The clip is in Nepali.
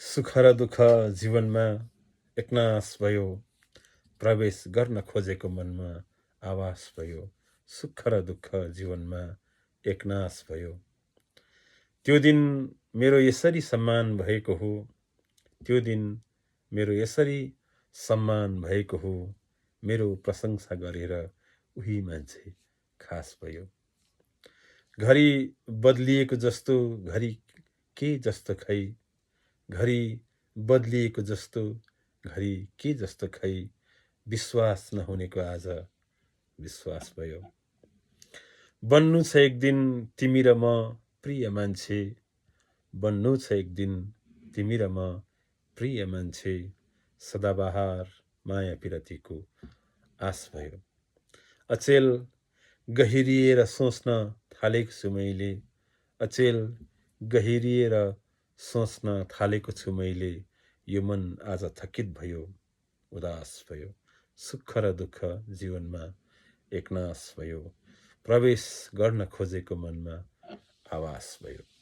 सुख र दुःख जीवनमा एकनास भयो, प्रवेश गर्न खोजेको मनमा आवास भयो। सुख र दुःख जीवनमा एकनास भयो। त्यो दिन मेरो यसरी सम्मान भएको हो, त्यो दिन मेरो यसरी सम्मान भएको हो। मेरो प्रशंसा गरेर उही मान्छे खास भयो। घरी बदलिएको जस्तो, घरी के जस्तो खै, घरी बदलिएको जस्तो, घरी के जस्तो खै, विश्वास नहुनेको आज विश्वास भयो। बन्नु छ एक दिन तिमी र म प्रिय मान्छे, बन्नु छ एक दिन तिमी र म प्रिय मान्छे। सदाबहार माया पिरतीको आश भयो। अचेल गहिरिएर सोच्न थालेको छु मैले, अचेल गहिरिएर सोच्न थालेको छु मैले। यो मन आज थकित भयो, उदास भयो। सुख र दुःख जीवनमा एकनास भयो, प्रवेश गर्न खोजेको मनमा आवास भयो।